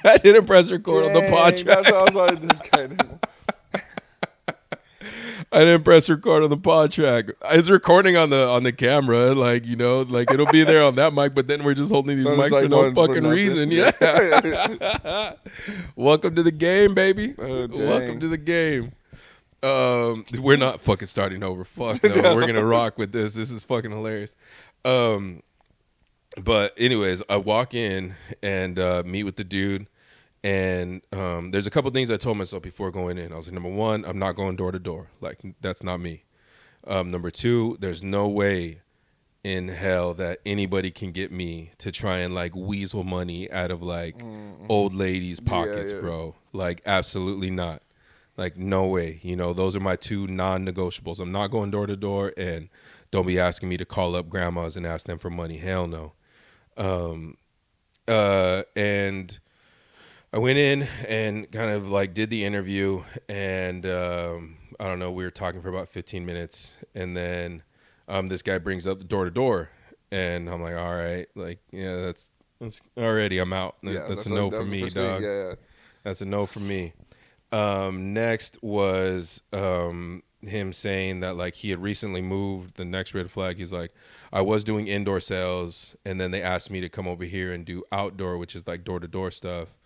I didn't press record on the pod track. That's how I was like, this guy didn't. I didn't press record on the pod track. It's recording on the camera, like, you know, like it'll be there on that mic, but then we're just holding these So mics it's like for no one for fucking nothing. reason. Yeah. Welcome to the game, baby. Oh, dang. Welcome to the game. We're not fucking starting over. Fuck no. We're gonna rock with this. This is fucking hilarious. But anyways, I walk in and meet with the dude. And there's a couple things I told myself before going in. I was like, number one, I'm not going door to door. Like, that's not me. Number two, there's no way in hell that anybody can get me to try and like weasel money out of like old ladies' pockets, bro. Like, absolutely not. Like, no way. You know, those are my two non-negotiables. I'm not going door to door, and don't be asking me to call up grandmas and ask them for money. Hell no. And I went in and kind of like did the interview, and I don't know, we were talking for about 15 minutes, and then this guy brings up the door to door, and I'm like, all right, like, yeah, that's already, I'm out. That's a no for me, dog. Yeah. That's a no for me. Next was him saying that like he had recently moved. The next red flag, he's like, I was doing indoor sales, and then they asked me to come over here and do outdoor, which is like door to door stuff.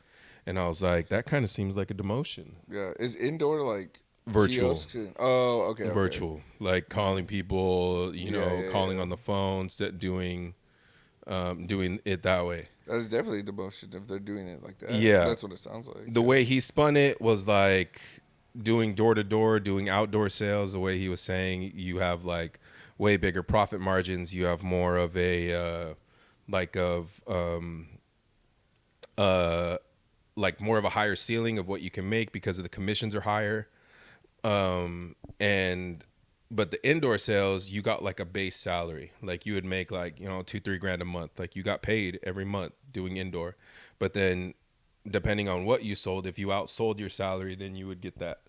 And I was like, that kind of seems like a demotion. Yeah. Is indoor like Virtual. Oh, okay. Virtual. Like calling people, you know, calling on the phones, doing it that way. That is definitely a demotion if they're doing it like that. Yeah. That's what it sounds like. The way he spun it was like doing door to door, doing outdoor sales. The way he was saying, you have like way bigger profit margins. You have more of a like more of a higher ceiling of what you can make because of the commissions are higher. But the indoor sales, you got like a base salary. Like you would make like, you know, $2-3 grand a month. Like you got paid every month doing indoor. But then depending on what you sold, if you outsold your salary, then you would get that.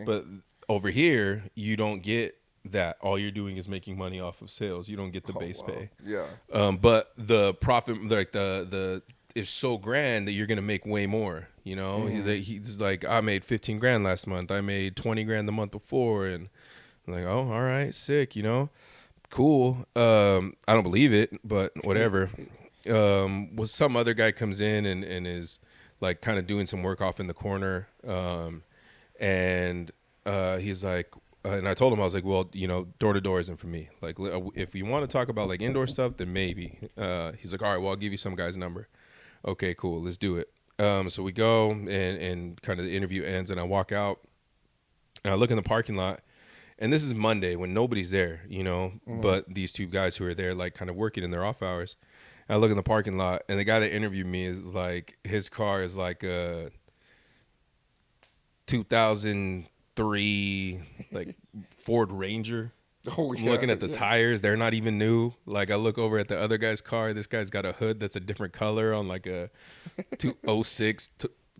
But over here, you don't get that. All you're doing is making money off of sales. You don't get the base pay. Yeah. But the profit, like the is so grand that you're gonna make way more. You know, he's like, I made 15 grand last month. I made 20 grand the month before, and I'm like, oh, all right, sick. You know, cool. I don't believe it, but whatever. Was some other guy comes in and is like kind of doing some work off in the corner, and he's like. And I told him, I was like, well, you know, door to door isn't for me. Like, if you want to talk about like indoor stuff, then maybe. He's like, all right, well, I'll give you some guy's number. Okay, cool, let's do it. So we go, and kind of the interview ends, and I walk out, and I look in the parking lot, and this is Monday when nobody's there, you know, but these two guys who are there, like, kind of working in their off hours. And I look in the parking lot, and the guy that interviewed me is like, his car is like a 2003 like Ford Ranger. Oh, yeah, I'm looking at the tires, they're not even new. Like I look over at the other guy's car, this guy's got a hood that's a different color on like a 06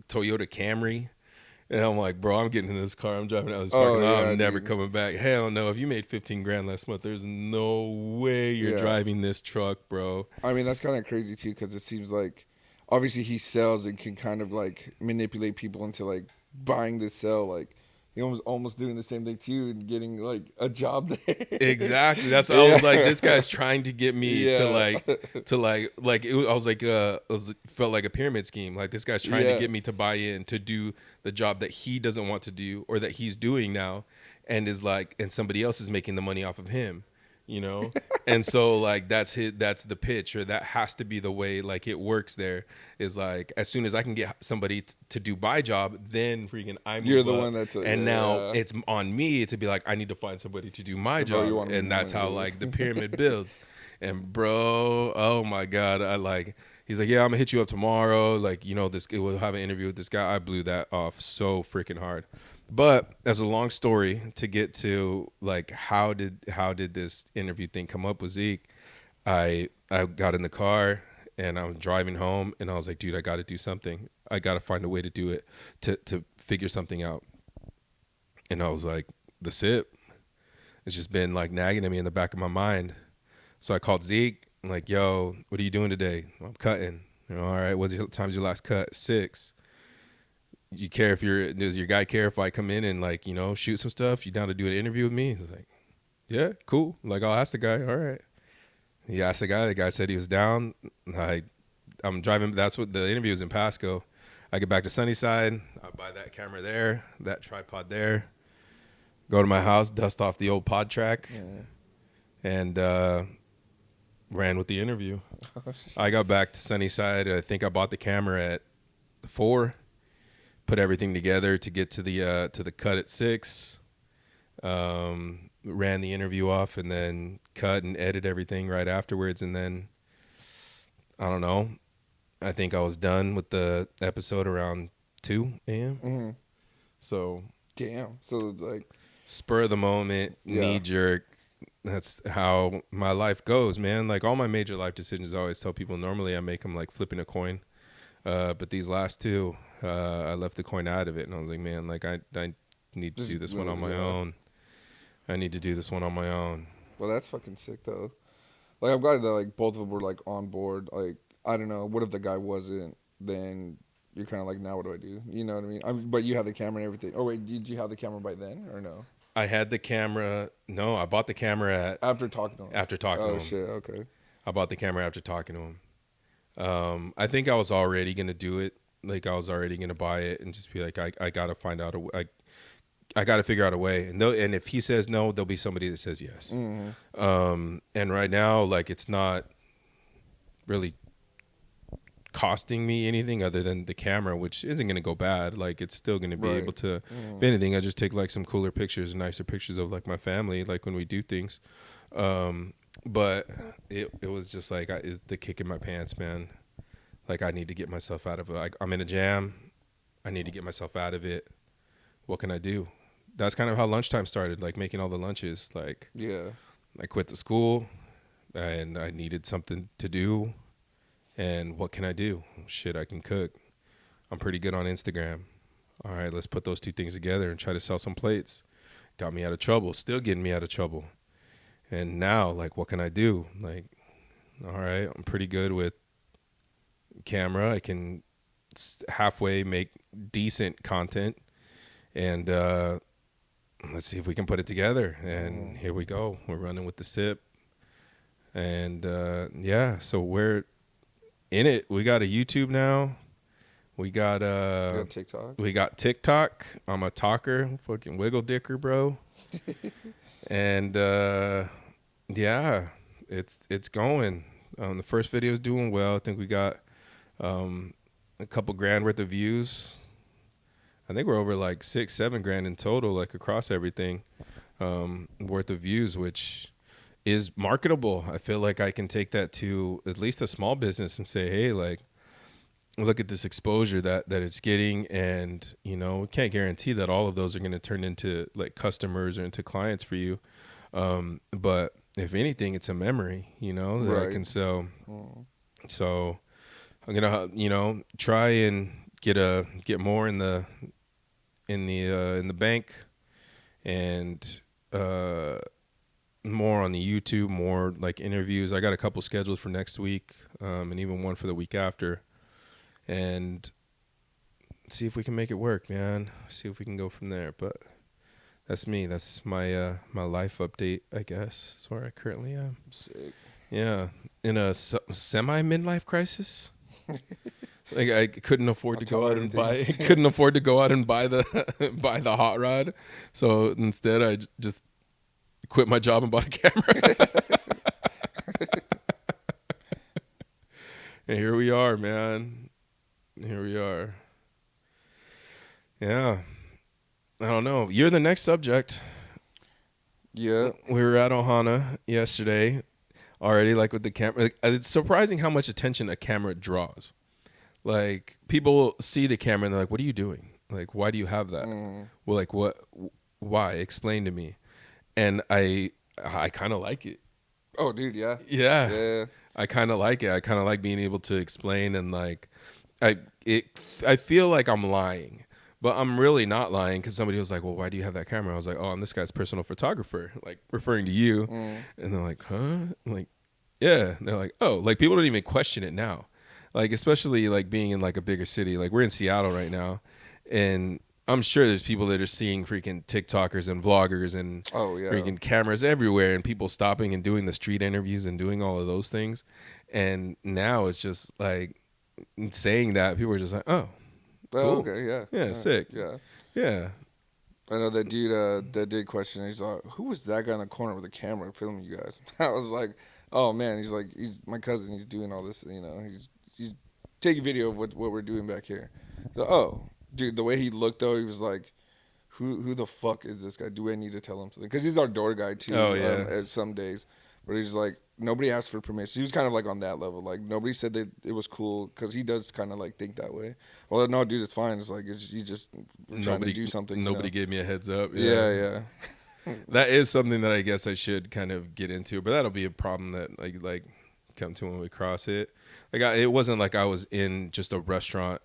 Toyota Camry. And I'm like, bro, I'm getting in this car, I'm driving out this parking lot, I'm never coming back. Hell no, if you made 15 grand last month, there's no way you're driving this truck, bro. I mean, that's kind of crazy too, because it seems like obviously he sells and can kind of like manipulate people into like buying this cell. Like he was almost doing the same thing to you and getting like a job there. Exactly. That's what I was like, this guy's trying to get me to I was like, felt like a pyramid scheme. Like this guy's trying to get me to buy in to do the job that he doesn't want to do or that he's doing now, and is like, and somebody else is making the money off of him. You know, and so like that's the pitch, or that has to be the way like it works. There is like, as soon as I can get somebody to do my job, then freaking you're the one that's now it's on me to be like, I need to find somebody to do my job, and that's how like the pyramid builds. And bro, oh my god, he's like, yeah, I'm gonna hit you up tomorrow. Like, you know, we'll have an interview with this guy. I blew that off so freaking hard. But as a long story to get to like how did this interview thing come up with Zeke? I got in the car and I was driving home, and I was like, dude, I got to do something. I got to find a way to do it, to figure something out. And I was like, the sip. It's just been like nagging at me in the back of my mind. So I called Zeke. I'm like, yo, what are you doing today? I'm cutting. You know, all right, what time's your last cut? 6. You care if does your guy care if I come in and like, you know, shoot some stuff? You down to do an interview with me? He's like, yeah, cool. Like, I'll ask the guy. All right. He asked the guy said he was down. I'm driving. That's what the interview is in Pasco. I get back to Sunnyside. I buy that camera there, that tripod there. Go to my house, dust off the old pod track, and ran with the interview. I got back to Sunnyside. I think I bought the camera at 4. Put everything together to get to the cut at 6. Ran the interview off and then cut and edit everything right afterwards. And then I don't know. I think I was done with the episode around 2 a.m. Mm-hmm. So damn. So like spur of the moment, knee jerk. That's how my life goes, man. Like all my major life decisions, I always tell people normally I make them like flipping a coin. But these last 2, I left the coin out of it. And I was like, man, like I need to do this one on my own. I need to do this one on my own. Well, that's fucking sick, though. Like, I'm glad that, like, both of them were, like, on board. Like, I don't know. What if the guy wasn't? Then you're kind of like, now what do I do? You know what I mean? But you have the camera and everything. Oh, wait, did you have the camera by then or no? I had the camera. No, I bought the camera after talking to him. After talking to him. Oh, shit, okay. I bought the camera after talking to him. I think I was already going to do it. Like, I was already going to buy it and just be like, I got to find out I got to figure out a way. And if he says no, there'll be somebody that says yes. Mm-hmm. And right now, like, it's not really costing me anything other than the camera, which isn't going to go bad. Like, it's still going to be able to, if anything, I just take, like, some cooler pictures, nicer pictures of, like, my family, like, when we do things. But it was just, like, it's the kick in my pants, man. Like, I need to get myself out of it. I'm in a jam. I need to get myself out of it. What can I do? That's kind of how lunchtime started, like making all the lunches. Like, I quit the school and I needed something to do. And what can I do? Shit, I can cook. I'm pretty good on Instagram. All right, let's put those 2 things together and try to sell some plates. Got me out of trouble, still getting me out of trouble. And now, like, what can I do? Like, all right, I'm pretty good with camera. I can halfway make decent content. And let's see if we can put it together. And here we go. We're running with the SIP. And, so we're in it. We got a YouTube now. We got TikTok. We got TikTok. I'm a talker. Fucking wiggle dicker, bro. And, it's going. The first video is doing well. I think we got a couple grand worth of views. I think we're over like 6-7 grand in total, like across everything, worth of views, which is marketable. I feel like I can take that to at least a small business and say, hey, like, look at this exposure that it's getting. And, you know, we can't guarantee that all of those are going to turn into like customers or into clients for you. But if anything, it's a memory, you know, that I can sell. So I'm going to, you know, try and get more in the bank, and more on the YouTube, more like interviews. I got a couple scheduled for next week, and even one for the week after, and see if we can make it work, man. See if we can go from there. But that's me. That's my my life update, I guess. That's where I currently am. Sick. Yeah, in a semi midlife crisis. Like, I couldn't afford to go out and buy the hot rod, so instead I just quit my job and bought a camera. And here we are, man. Here we are. Yeah, I don't know. You're the next subject. Yeah, we were at Ohana yesterday already, like with the camera. Like, it's surprising how much attention a camera draws. Like, people see the camera and they're like, what are you doing? Like, why do you have that? Well, like, what? Why? Explain to me. And I kind of like it. Oh, dude, yeah. Yeah. I kind of like it. I kind of like being able to explain, and like, I feel like I'm lying, but I'm really not lying, because somebody was like, well, why do you have that camera? I was like, oh, I'm this guy's personal photographer, like referring to you. And they're like, huh? I'm like, Yeah, they're like, oh, like people don't even question it now, like especially like being in like a bigger city. Like we're in Seattle right now, and I'm sure there's people that are seeing freaking TikTokers and vloggers and freaking cameras everywhere, and people stopping and doing the street interviews and doing all of those things. And now it's just like saying that people are just like, oh, cool. Okay, yeah, sick, yeah. I know that dude that did question. He's like, "Who was that guy in the corner with a camera filming you guys?" I was like, "Oh man," he's like, "He's my cousin. He's doing all this. You know, he's taking video of what we're doing back here." So, oh, dude, the way he looked though, he was like, "Who the fuck is this guy? Do I need to tell him something?" Because he's our door guy too. Oh yeah. At some days, but he's like, nobody asked for permission. He was kind of like on that level. Like nobody said that it was cool because he does kind of like think that way. Well, no, dude, it's fine. It's like he's just trying to do something. Nobody gave me a heads up. Yeah. That is something that I guess I should kind of get into, but that'll be a problem that like come to when we cross it. Like it wasn't like I was in just a restaurant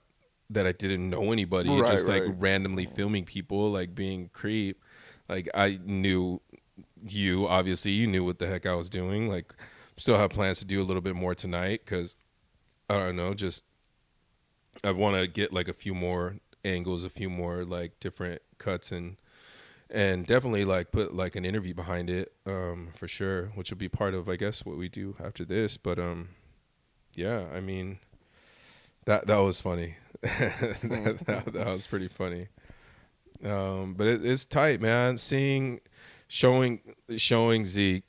that I didn't know anybody, just like randomly filming people, like being creep. Like I knew you, obviously you knew what the heck I was doing. Like still have plans to do a little bit more tonight because I don't know, just I want to get like a few more angles, a few more like different cuts and definitely like put like an interview behind it for sure, which will be part of I guess what we do after this. But yeah, I mean that was funny. that was pretty funny. But it's tight, man. Showing Zeke,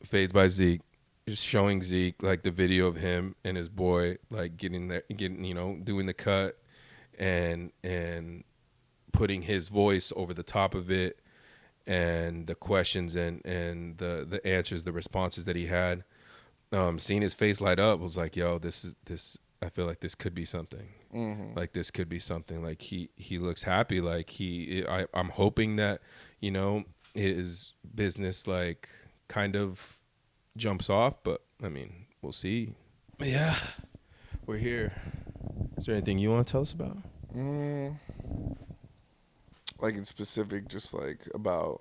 Fades by Zeke, just showing Zeke like the video of him and his boy like getting doing the cut and putting his voice over the top of it and the questions and the answers, the responses that he had. Seeing his face light up was like, yo, this I feel like this could be something. Mm-hmm. Like this could be something. Like he looks happy. Like I'm hoping that, his business like kind of jumps off, but I mean, we'll see. But yeah, we're here. Is there anything you want to tell us about? Like in specific, just like about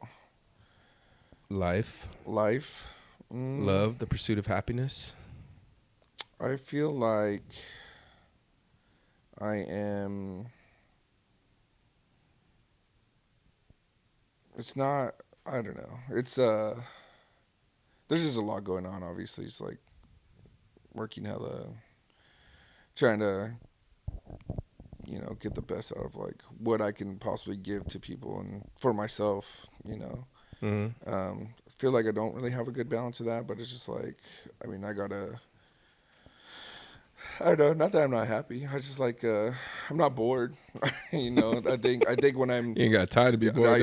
life, love, the pursuit of happiness. I feel like I am. It's not. I don't know. It's there's just a lot going on. Obviously, it's like working hella, trying to, get the best out of like what I can possibly give to people and for myself. Mm-hmm. I feel like I don't really have a good balance of that, but it's just like, I mean, I don't know. Not that I'm not happy. I just like I'm not bored. I think when I'm you ain't got time to be bored.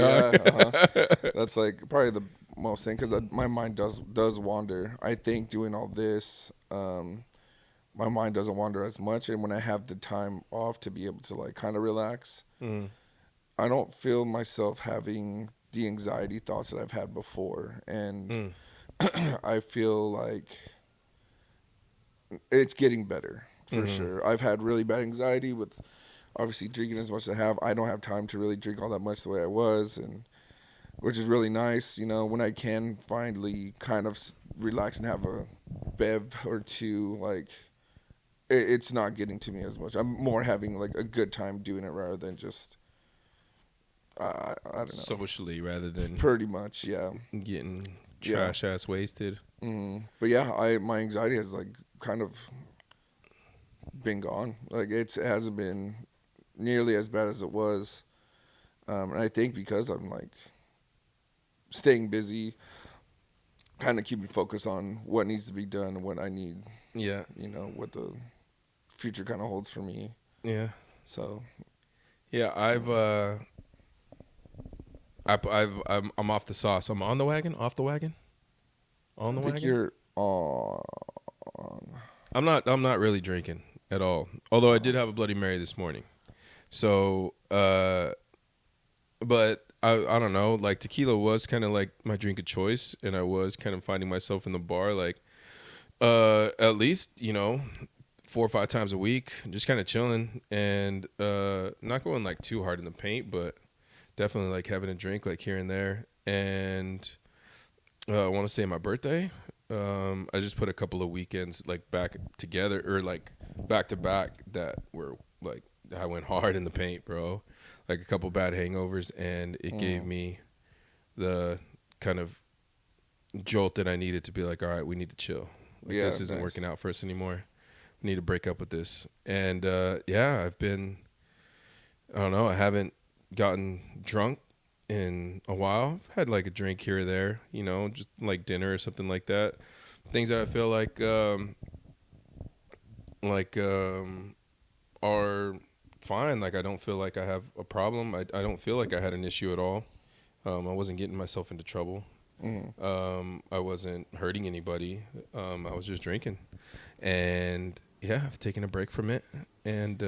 That's like probably the most thing because my mind does wander. I think doing all this, my mind doesn't wander as much, and when I have the time off to be able to like kind of relax, I don't feel myself having the anxiety thoughts that I've had before, and I feel like it's getting better for sure. I've had really bad anxiety with obviously drinking as much as I have. I don't have time to really drink all that much the way I was, and which is really nice, when I can finally kind of relax and have a bev or two, like it's not getting to me as much. I'm more having like a good time doing it rather than just I don't know, socially rather than pretty much, getting trash ass wasted. But yeah, my anxiety has like kind of been gone. Like it hasn't been nearly as bad as it was, and I think because I'm like staying busy, kind of keeping focus on what needs to be done and what I need. Yeah, what the future kind of holds for me. Yeah. So. Yeah, I'm off the sauce. I'm on the wagon. Off the wagon. On the wagon. I think you're on. I'm not really drinking at all. Although I did have a Bloody Mary this morning. So, but I don't know. Like tequila was kind of like my drink of choice, and I was kind of finding myself in the bar like, at least 4 or 5 times a week, just kind of chilling and not going like too hard in the paint, but definitely like having a drink like here and there. And I want to say my birthday. I just put a couple of weekends like back together or like back to back that were like I went hard in the paint, bro. Like a couple bad hangovers, and it gave me the kind of jolt that I needed to be like, all right, we need to chill. Like, this isn't working out for us anymore. We need to break up with this. And I've been, I don't know, I haven't gotten drunk in a while. I've had like a drink here or there, you know, just like dinner or something like that. Things that I feel like are fine. Like, I don't feel like I have a problem. I don't feel like I had an issue at all. I wasn't getting myself into trouble. I wasn't hurting anybody. I was just drinking. And yeah, I've taken a break from it. And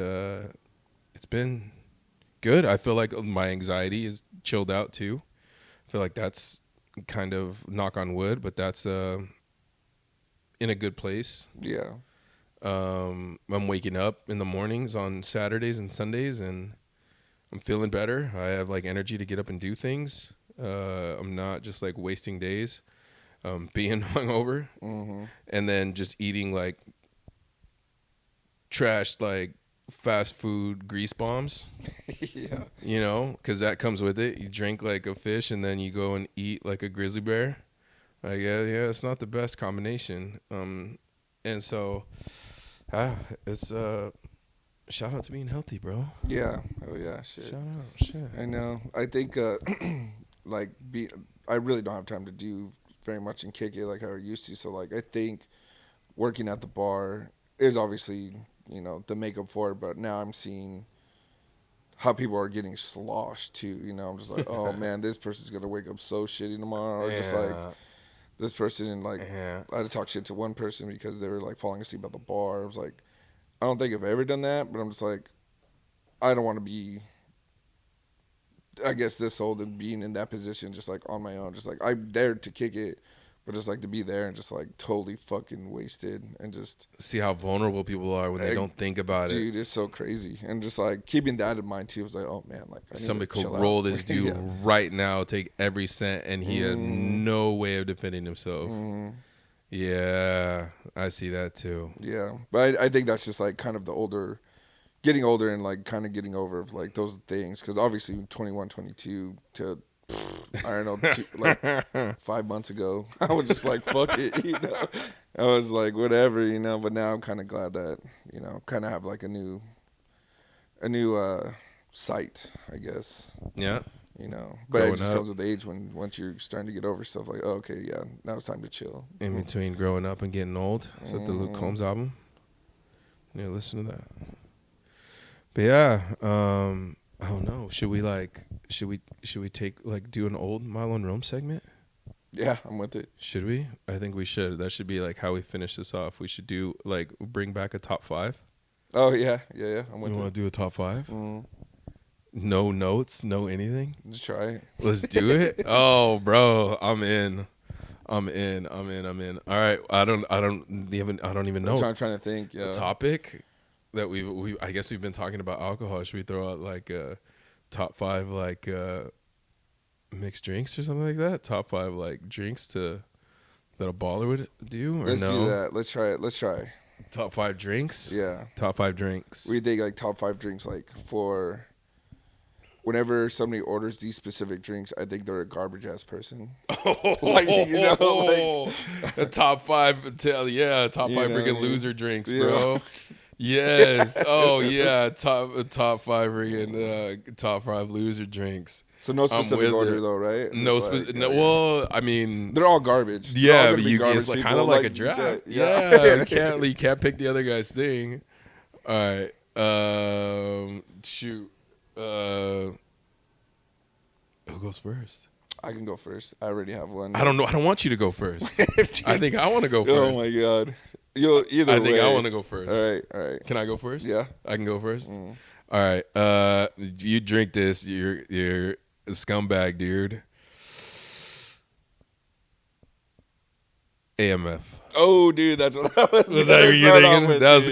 it's been good. I feel like my anxiety is chilled out too. I feel like that's kind of, knock on wood, but that's in a good place. Yeah. I'm waking up in the mornings on Saturdays and Sundays, and I'm feeling better. I have like energy to get up and do things. I'm not just like wasting days being hungover, and then just eating like trash, like fast food grease bombs. Yeah. You know, because that comes with it. You drink like a fish, and then you go and eat like a grizzly bear. Like, yeah, it's not the best combination. And so, it's shout out to being healthy, bro. Yeah. Oh yeah. Shit. Shout out. Shit. I know. I think I really don't have time to do very much and kick it like how I used to. So like I think working at the bar is obviously, you know, the makeup for it, but now I'm seeing how people are getting sloshed too. You know, I'm just like, oh man, this person's gonna wake up so shitty tomorrow. Or just like this person, like I had to talk shit to one person because they were like falling asleep at the bar. I was like, I don't think I've ever done that, but I'm just like, I don't want to be, I guess, this old and being in that position, just like on my own, just like I'm there to kick it, but just like to be there and just like totally fucking wasted and just see how vulnerable people are when they don't think about it. Dude, it's so crazy. And just like keeping that in mind too, was like, oh man, like I somebody could roll this dude right now, take every cent, and he had no way of defending himself. Yeah, I see that too. Yeah, but I think that's just like kind of the getting older and like kind of getting over of like those things, because obviously 21, 22 to I don't know, like 5 months ago, I was just like, fuck it, you know. I was like, whatever, you know. But now I'm kind of glad that, you know, kind of have like a new sight, I guess. Yeah. You know, but it just comes with age once you're starting to get over stuff. Like, oh, okay, yeah, now it's time to chill. In between growing up and getting old. Is that the Luke Combs album? Yeah, listen to that. But yeah, I don't know. Should we take like do an old Milo&Rome segment? Yeah, I'm with it. Should we? I think we should. That should be like how we finish this off. We should do like bring back a top 5. Oh yeah. I'm with it. You want to do a top 5? No notes, no anything. Let's try it. Let's do it. Oh, bro, I'm in. All right, I don't even know. I'm trying to think. Yeah. The topic that we I guess we've been talking about alcohol. Should we throw out like a top 5 like mixed drinks or something like that? Top 5 like drinks that a baller would do? Or Let's no? do that. Let's try it. Top 5 drinks. Yeah. Top 5 drinks. We think like top 5 drinks, like for whenever somebody orders these specific drinks, I think they're a garbage ass person. Like, you know, like the top 5. Top 5 freaking loser drinks, bro. Yes. Oh yeah. Top 5 freaking top 5 loser drinks. So no specific order though, right? No, well, I mean, they're all garbage. Yeah, but it's like kind of like a draft. Yeah, you can't pick the other guy's thing. All right. Shoot. Who goes first? I can go first. I already have one. I don't know. I don't want you to go first. I think I want to go first. Oh my god. I think I want to go first. All right. Can I go first? Yeah. I can go first. All right. You drink this. You're a scumbag, dude. AMF. Oh, dude, that's what I was. Was that what you're thinking? That was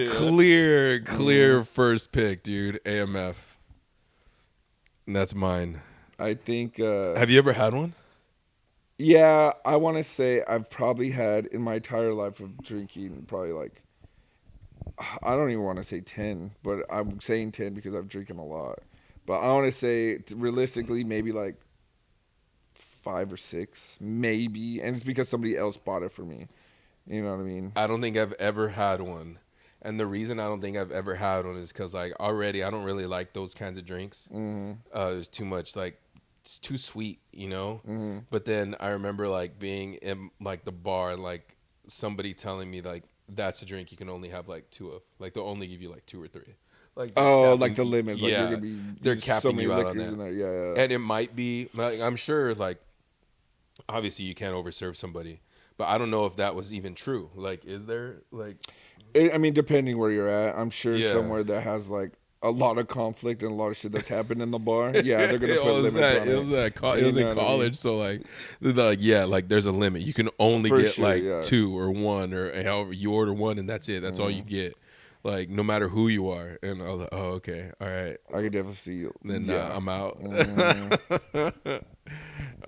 clear first pick, dude. AMF. And that's mine. I think. Have you ever had one? Yeah, I want to say I've probably had in my entire life of drinking probably like I don't even want to say 10, but I'm saying 10 because I've drinking a lot. But I want to say realistically maybe like 5 or 6, maybe, and it's because somebody else bought it for me. You know what I mean? I don't think I've ever had one. And the reason I don't think I've ever had one is because, like, already I don't really like those kinds of drinks. Mm-hmm. There's too much, like, it's too sweet, you know? Mm-hmm. But then I remember, like, being in, like, the bar and, like, somebody telling me, like, that's a drink you can only have, like, 2 of. Like, they'll only give you, like, 2 or 3. Like, like the limit. Like, yeah. you're gonna be, they're capping so many you out on liquors that. in there. Yeah. And it might be, like, I'm sure, like, obviously you can't overserve somebody. But I don't know if that was even true. Like, is there, like... I mean, depending where you're at, I'm sure somewhere that has like a lot of conflict and a lot of shit that's happened in the bar. Yeah, they're gonna put limits on it. It was in college, so like, they're like, yeah, like there's a limit. You can only get like 2 or 1 or however you order one, and that's it. That's all you get. Like no matter who you are. And I was like, oh, okay, all right. I can definitely see you. Then I'm out.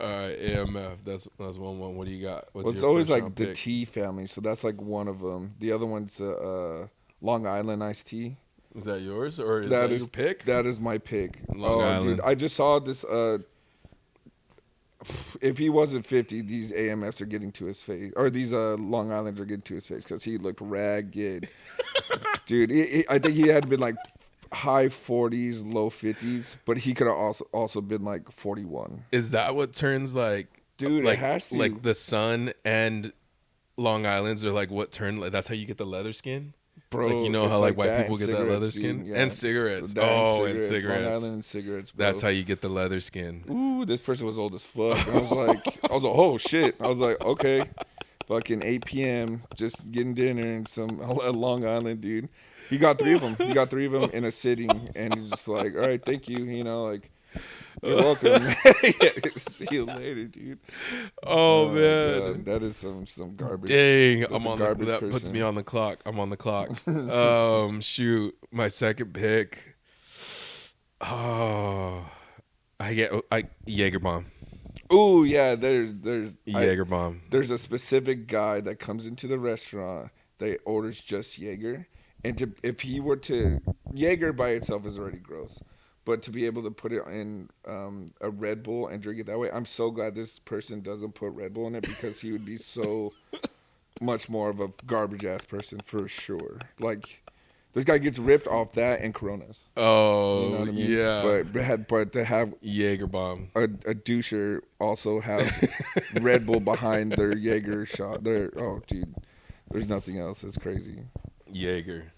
All right, AMF. That's 1-1. What do you got? It's always like the tea family, so that's like one of them. The other one's Long Island iced tea. Is that yours or is that your pick? That is my pick. Long Island. Dude, I just saw this. If he wasn't 50, these AMFs are getting to his face, or these Long Islanders are getting to his face because he looked ragged. Dude, I think he had been like high 40s, low 50s, but he could have also been like 41. Is that what turns like? Dude, like, it has to. Like the sun and Long Island's are like what turn? Like, that's how you get the leather skin. Bro, like, you know how like white people get that leather skin? Yeah. And cigarettes. And cigarettes. Long Island and cigarettes, bro. That's how you get the leather skin. Ooh, this person was old as fuck. I was like, oh shit. I was like, okay. Fucking 8 p.m. just getting dinner and some Long Island, dude. He got 3 of them. He got 3 of them in a sitting, and he's just like, all right, thank you. You know, like, you're welcome. See you later, dude. Oh man, God, that is some garbage. Dang, That's I'm on that person. Puts me on the clock. I'm on the clock. Shoot, my second pick. Oh, I Jaeger bomb. Ooh, yeah. There's Jaeger bomb. There's a specific guy that comes into the restaurant that orders just Jaeger, and if he were to Jaeger by itself is already gross. But to be able to put it in a Red Bull and drink it that way, I'm so glad this person doesn't put Red Bull in it because he would be so much more of a garbage ass person for sure. Like this guy gets ripped off that and Coronas. Oh, you know what I mean? Yeah. But to have Jaeger bomb, a doucher also have Red Bull behind their Jaeger shot. Oh, dude, there's nothing else. It's crazy. Jaeger.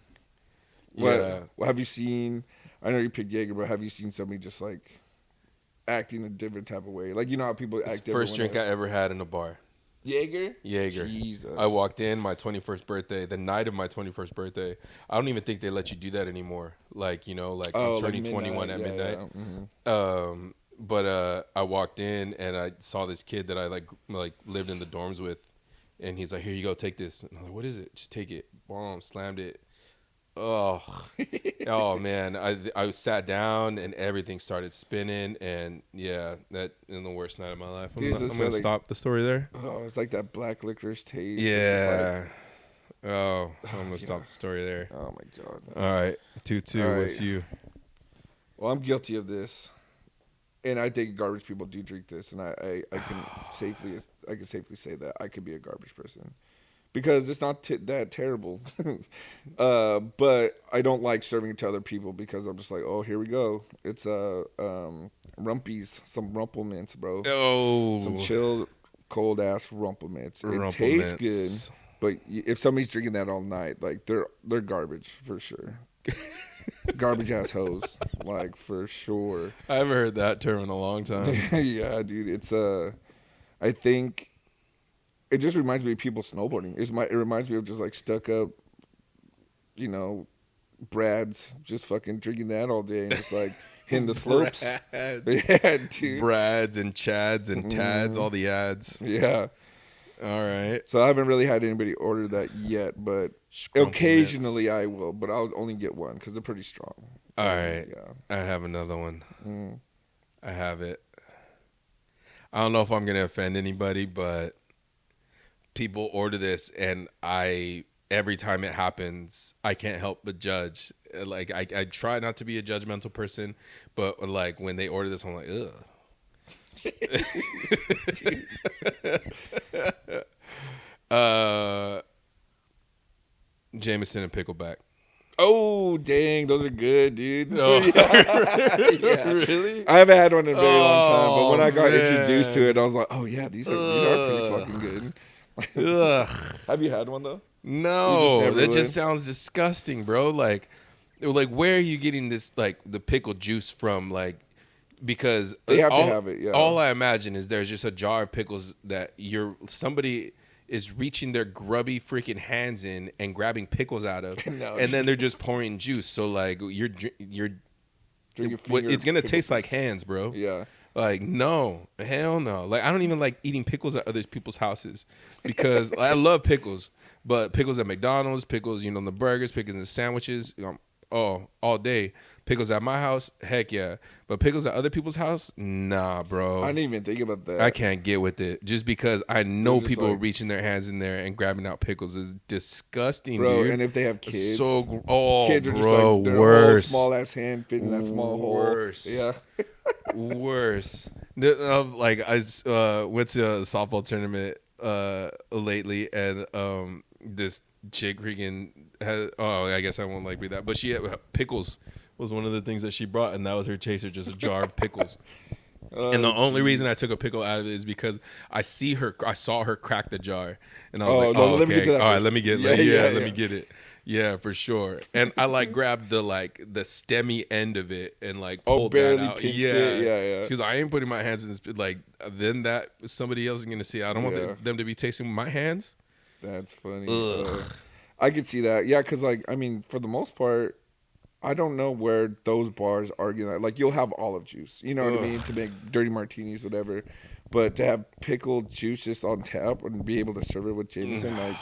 Yeah. What have you seen? I know you picked Jaeger, but have you seen somebody just like acting a different type of way? Like, you know how people act different. First drink I ever had in a bar. Jaeger? Jesus. I walked in my 21st birthday, the night of my 21st birthday. I don't even think they let you do that anymore. Like, you know, like I'm turning 21 at midnight. Yeah. Mm-hmm. But I walked in and I saw this kid that I like lived in the dorms with. And he's like, here you go, take this. And I'm like, what is it? Just take it. Boom, slammed it. Oh man! I sat down and everything started spinning, and yeah, that is the worst night of my life. I'm gonna stop the story there. Oh, it's like that black licorice taste. Yeah. I'm gonna stop the story there. Oh my god! All right, 2-2. Right. What's you? Well, I'm guilty of this, and I think garbage people do drink this, and I can safely say that I could be a garbage person. Because it's not that terrible. But I don't like serving it to other people because I'm just like, oh, here we go. It's Rumpies, some Rumple Mints, bro. Oh. Some chilled, cold-ass Rumple Mints. It tastes good, but if somebody's drinking that all night, like, they're garbage for sure. Garbage-ass hoes, like, for sure. I haven't heard that term in a long time. Yeah, dude. It's, I think... It just reminds me of people snowboarding. It reminds me of just like stuck up, you know, Brads just fucking drinking that all day and just like hitting the slopes. Yeah, dude. Brads and Chads and Tads, all the ads. Yeah. All right. So I haven't really had anybody order that yet, but occasionally I will. But I'll only get one because they're pretty strong. All right. Yeah. I have another one. I have it. I don't know if I'm gonna offend anybody, but people order this, and every time it happens, I can't help but judge. Like I try not to be a judgmental person, but like when they order this, I'm like, ugh. Jameson and pickleback. Oh, dang. Those are good, dude. Oh. Yeah. Really? I haven't had one in a very long time, but when I got man. introduced to it, I was like, oh, yeah, these are pretty fucking good. Ugh. Have you had one, though? No, that just sounds disgusting, bro. Like where are you getting this, like, the pickle juice from? Like, because they have to have it, yeah. All I imagine is there's just a jar of pickles that somebody is reaching their grubby freaking hands in and grabbing pickles out of, and then they're just pouring juice. So like it's gonna taste like hands, bro. Yeah. Like, no, hell no. Like, I don't even like eating pickles at other people's houses because I love pickles, but pickles at McDonald's, pickles, in the burgers, pickles in the sandwiches, all day. Pickles at my house, heck yeah. But pickles at other people's house, nah, bro. I didn't even think about that. I can't get with it just because I know people reaching their hands in there and grabbing out pickles is disgusting, bro. Dude. And if they have kids, kids are just like their worse. Small ass hand fit in that small worse. hole. Yeah, worse. Like I went to a softball tournament lately, and this chick freaking had. Oh, I guess I won't like read that, but she had pickles. Was one of the things that she brought, and that was her chaser, just a jar of pickles. And the only reason I took a pickle out of it is because I saw her crack the jar, and I was like, "Oh, let me get to that. All right, let me get, let me get it, yeah, for sure." And I like grabbed the stemmy end of it and like pulled that out. Yeah. Because I ain't putting my hands in this. Like then that somebody else is gonna see. I don't want them to be tasting my hands. That's funny. I could see that. Yeah, because for the most part, I don't know where those bars are gonna like. You'll have olive juice, you know what I mean, to make dirty martinis, whatever. But to have pickled juice just on tap and be able to serve it with Jameson, like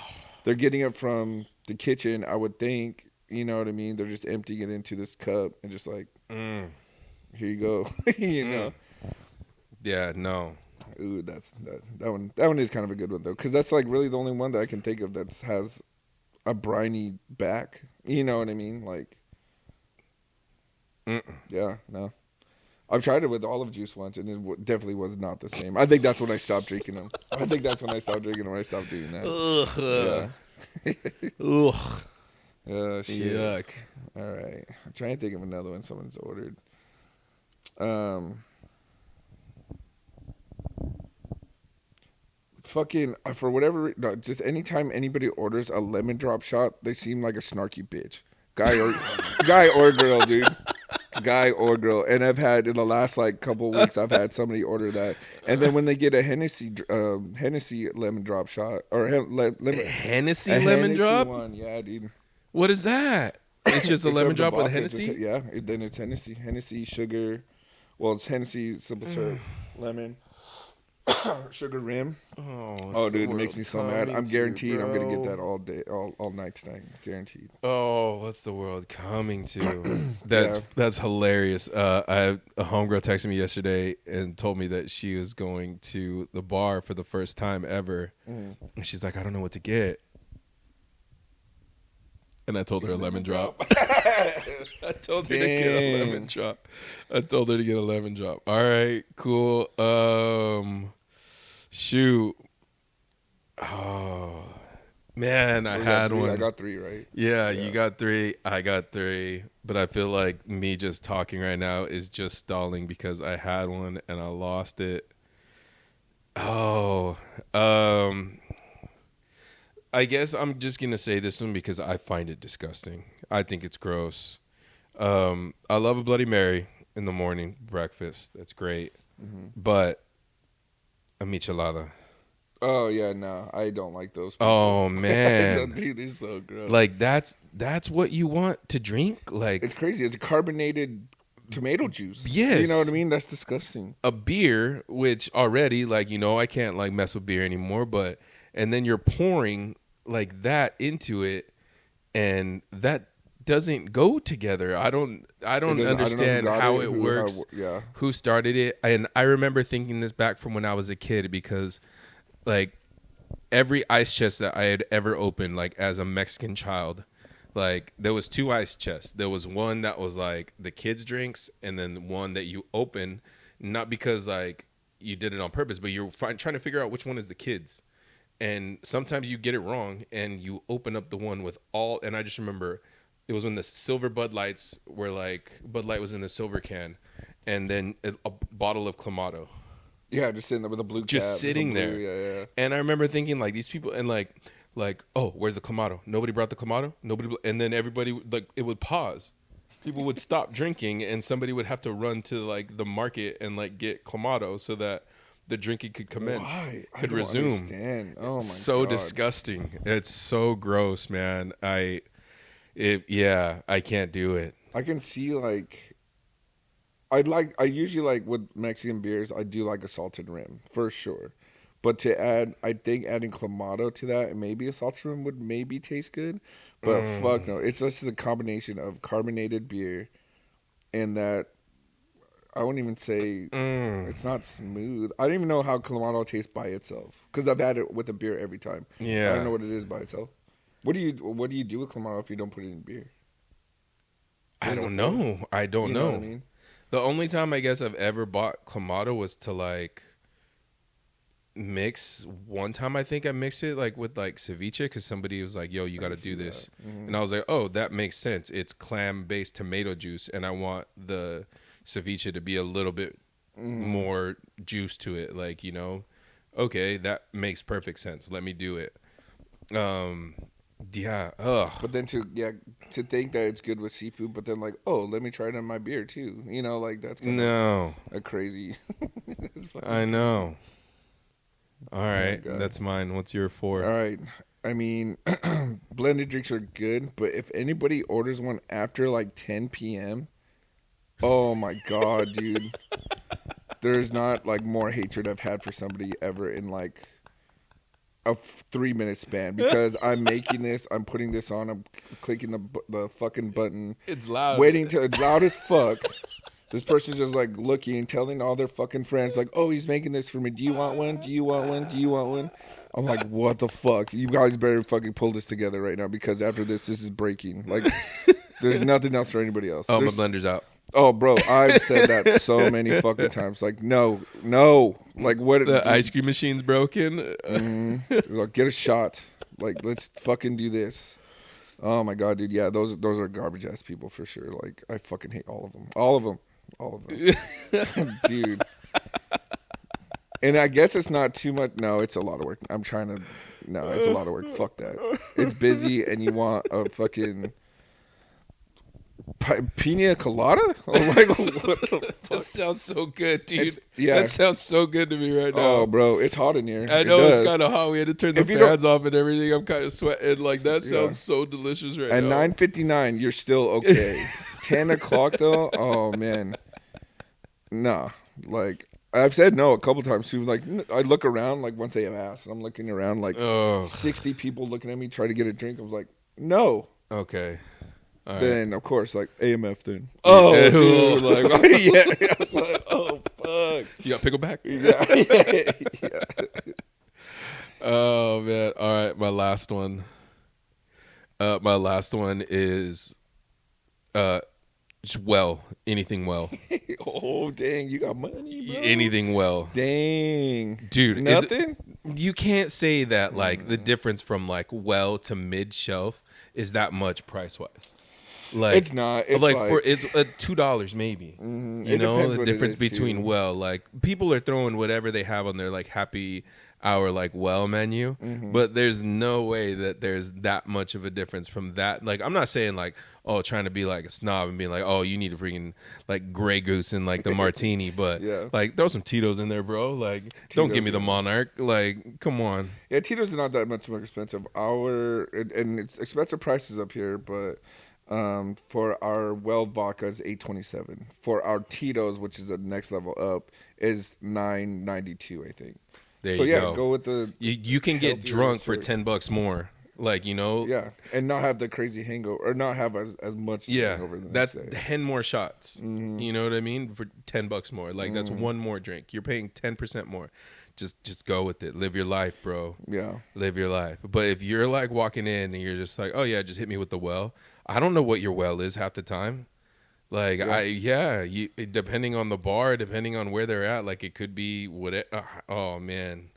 they're getting it from the kitchen, I would think. You know what I mean? They're just emptying it into this cup and just like, here you go. know? Yeah. No. Ooh, that one is kind of a good one though, because that's like really the only one that I can think of that has a briny back. You know what I mean? Like. Yeah, no. I've tried it with olive juice once, and it definitely was not the same. I think that's when I stopped drinking them. I think that's when I stopped drinking them, when I stopped doing that. Ugh. Yeah. Ugh. Shit. Yuck. All right. I'm trying to think of another one someone's ordered. Fucking, for whatever, no, just anytime anybody orders a lemon drop shot, they seem like a snarky bitch. Guy or girl, dude. Guy or girl. And I've had, in the last couple of weeks, I've had somebody order that. And then when they get a Hennessy lemon drop shot, or Hennessy lemon drop one, yeah, dude. What is that? It's just a lemon drop with Hennessy. Then it's Hennessy sugar. Well, it's Hennessy simple syrup, lemon. Sugar rim. Oh, dude, it makes me so mad. I'm guaranteed I'm gonna get that all day, all night tonight. Guaranteed. Oh, what's the world coming to? That's hilarious. A homegirl texted me yesterday and told me that she was going to the bar for the first time ever, and she's like, I don't know what to get. And I told her a lemon drop. I told her to get a lemon drop. All right, cool. Shoot. Oh, man, I had one. I got 3, right? Yeah, you got 3. I got 3. But I feel like me just talking right now is just stalling because I had one and I lost it. Oh, I guess I'm just going to say this one because I find it disgusting. I think it's gross. I love a Bloody Mary in the morning breakfast. That's great. But a michelada. Oh, yeah, no. I don't like those people. Oh, man. Dude, they're so gross. Like, that's what you want to drink? Like, it's crazy. It's carbonated tomato juice. Yes. You know what I mean? That's disgusting. A beer, which already, I can't, mess with beer anymore, and then you're pouring, that into it, and that doesn't go together. I don't understand how it works. Who started it? And I remember thinking this back from when I was a kid, because like every ice chest that I had ever opened, like as a Mexican child, like there was 2 ice chests. There was one that was like the kids' drinks, and then one that you open, not because like you did it on purpose, but you're trying to figure out which one is the kids. And sometimes you get it wrong, and you open up the one with all. And I just remember it was when the silver Bud Lights were like, Bud Light was in the silver can, and then a bottle of Clamato. Yeah, just sitting there with a blue cap. Just sitting there. Yeah. And I remember thinking, like, these people, and like, oh, where's the Clamato? Nobody brought the Clamato? And then everybody, like, it would pause. People would stop drinking, and somebody would have to run to, like, the market and, like, get Clamato so that the drinking could commence, could resume. Understand. Oh, my so God. Disgusting. It's so gross, man. I can't do it. I can see, like, I usually like with Mexican beers, I do like a salted rim for sure. But to add, I think adding Clamato to that and maybe a salted rim would maybe taste good. But fuck no, it's just a combination of carbonated beer and that, I wouldn't even say it's not smooth. I don't even know how Clamato tastes by itself, because I've had it with a beer every time. Yeah, I don't know what it is by itself. What do you do with Clamato if you don't put it in beer? I don't know. I don't know. What I mean? The only time I guess I've ever bought Clamato was to like mix. One time I think I mixed it like with like ceviche, because somebody was like, yo, you got to do this. And I was like, oh, that makes sense. It's clam based tomato juice, and I want the ceviche to be a little bit more juice to it. Like, you know, okay, that makes perfect sense. Let me do it. Yeah. Ugh. But then to think that it's good with seafood, but then like, oh, let me try it in my beer too. You know, like that's kind of a crazy. I know. All right, that's mine. What's your 4? All right. I mean, blended drinks are good, but if anybody orders one after like 10 p.m., oh my God, dude, there's not like more hatred I've had for somebody ever in like a 3-minute span, because I'm making this, I'm putting this on, I'm clicking the fucking button. It's loud. It's loud as fuck. This person's just like looking, telling all their fucking friends like, oh, he's making this for me. Do you want one? Do you want one? Do you want one? I'm like, what the fuck? You guys better fucking pull this together right now, because after this is breaking. Like, there's nothing else for anybody else. Oh, my blender's out. Oh, bro, I've said that so many fucking times. Like, no. Like, what? The ice cream machine's broken. Like, get a shot. Like, let's fucking do this. Oh my God, dude. Yeah, those are garbage ass people for sure. Like, I fucking hate all of them. All of them. Dude. And I guess it's not too much. No, it's a lot of work. No, it's a lot of work. Fuck that. It's busy, and you want a fucking pina colada? Oh my God, what the fuck? That sounds so good, dude. That sounds so good to me right now. Oh, bro, it's hot in here. I know it's kind of hot. We had to turn the fans off and everything. I'm kind of sweating. Like, that sounds so delicious right now. At 9:59, you're still okay. 10 o'clock though, oh man, nah. Like, I've said no a couple times too. Like, I look around, like once they have asked, I'm looking around, like 60 people looking at me try to get a drink. I was like, no. Okay. All then right. Of course, like AMF. Then dude, like I was like, oh fuck. You got pickleback? Yeah. Oh man. All right, my last one. My last one is just anything well. Oh dang, you got money, bro. Anything well. Dang. Dude, nothing? You can't say that like the difference from like well to mid shelf is that much price wise. Like, it's not. It's like for it's $2 maybe. You know the difference between too. Well, like people are throwing whatever they have on their like happy hour like well menu, but there's no way that there's that much of a difference from that. Like, I'm not saying like trying to be like a snob and being like, oh, you need to freaking like Grey Goose and like the martini, but like throw some Tito's in there, bro. Like, don't give me the Monarch. Like, come on. Yeah, Tito's are not that much more expensive. And it's expensive prices up here, but for our well vodka is $8.27. For our Tito's, which is the next level up, is $9.92, I think. There you go. Go with the. You can get drunk for $10 more Like, you know, Yeah, and not have the crazy hangover, or not have as much hangover. That's 10 more shots. Mm-hmm. You know what I mean? For $10 more. Like, that's one more drink. You're paying 10% more. Just go with it. Live your life, bro. Yeah, live your life. But if you're like walking in and you're just like, oh yeah, just hit me with the well. I don't know what your well is half the time. Like you depending on the bar, depending on where they're at, like it could be whatever. Oh man,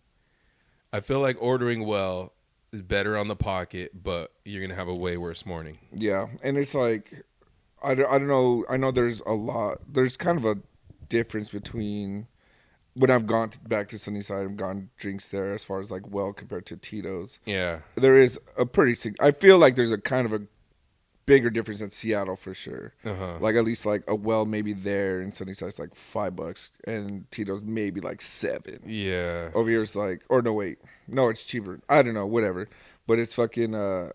I feel like ordering well is better on the pocket, but you're gonna have a way worse morning. Yeah, and it's like I don't know. I know there's kind of a difference between when I've gone back to Sunnyside, I've gone drinks there as far as like well compared to Tito's. Yeah, there is a I feel like there's a kind of a bigger difference in Seattle for sure. Like at least like a well maybe there in Sunnyside's like $5 and Tito's maybe like $7. Yeah. Over here it's like, or no wait, no it's cheaper. I don't know, whatever. But it's fucking. I'd